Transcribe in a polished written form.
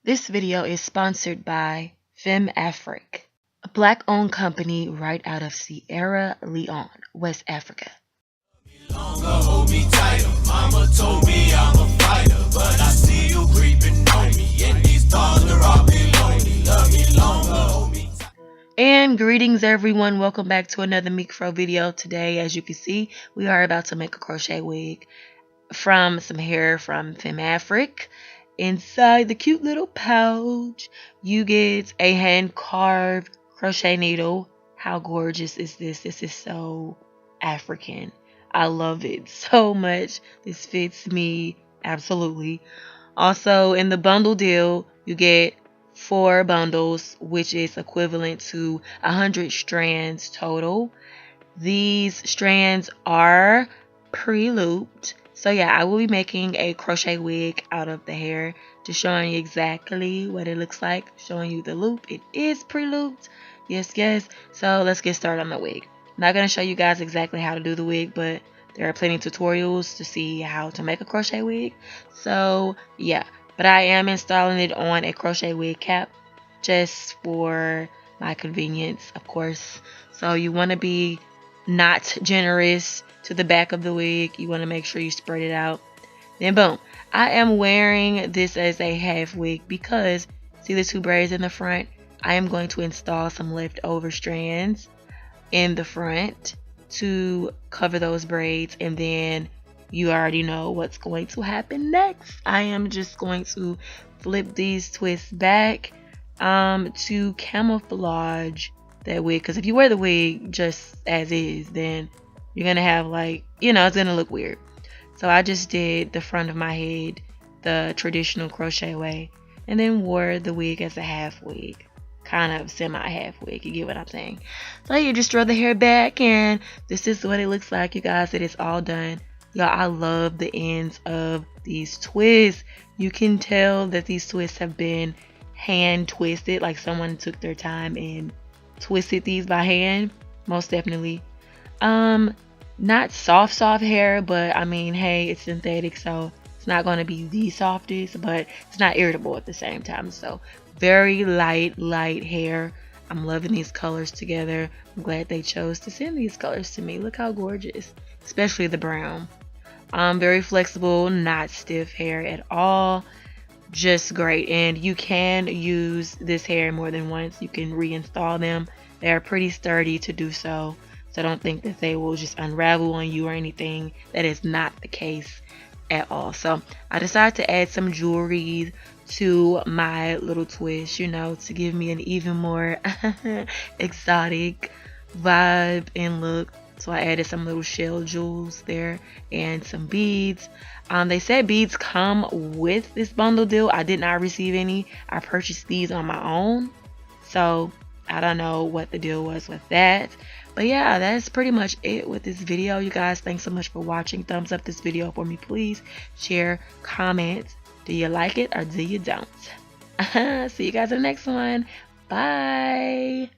This video is sponsored by Femafric, a black-owned company right out of Sierra Leone, West Africa. Hold me tighter. Mama told me I'm a fighter, but I see you creeping on me, and these thoughts are all lonely. Love me longer, hold me tighter. And greetings everyone, welcome back to another MeekFro video. Today, as you can see, we are about to make a crochet wig from some hair from Femafric. Inside the cute little pouch, you get a hand-carved crochet needle. How gorgeous is this? This is so African. I love it so much. This fits me absolutely. Also, in the bundle deal, you get 4 bundles, which is equivalent to 100 strands total. These strands are pre-looped. So yeah, I will be making a crochet wig out of the hair, just showing you exactly what it looks like, showing you the loop. It is pre-looped. Yes. So let's get started on the wig. I'm not going to show you guys exactly how to do the wig, but there are plenty of tutorials to see how to make a crochet wig. So yeah, but I am installing it on a crochet wig cap just for my convenience, of course. So you want to be not generous to the back of the wig. You want to make sure you spread it out. Then boom, I am wearing this as a half wig because see the 2 braids in the front? I am going to install some leftover strands in the front to cover those braids, and then you already know what's going to happen next. I am just going to flip these twists back to camouflage that wig, because if you wear the wig just as is, then you're gonna have it's gonna look weird. So I just did the front of my head the traditional crochet way, and then wore the wig as a half wig, kind of semi-half wig, you get what I'm saying. So you just throw the hair back, and this is what it looks like, you guys. It is all done. Y'all, I love the ends of these twists. You can tell that these twists have been hand twisted, like someone took their time and twisted these by hand. Most definitely. Not soft hair, but I mean, hey, it's synthetic, so it's not going to be the softest, but it's not irritable at the same time. So very light hair. I'm loving these colors together. I'm glad they chose to send these colors to me. Look how gorgeous, especially the brown. Very flexible, not stiff hair at all. Just great. And you can use this hair more than once. You can reinstall them. They are pretty sturdy to do so. So don't think that they will just unravel on you or anything. That is not the case at all. So I decided to add some jewelry to my little twist, to give me an even more exotic vibe and look. So I added some little shell jewels there and some beads. They said beads come with this bundle deal. I did not receive any. I purchased these on my own. So I don't know what the deal was with that. But yeah, that's pretty much it with this video, you guys. Thanks so much for watching. Thumbs up this video for me, please. Share, comment. Do you like it or do you don't? See you guys in the next one. Bye.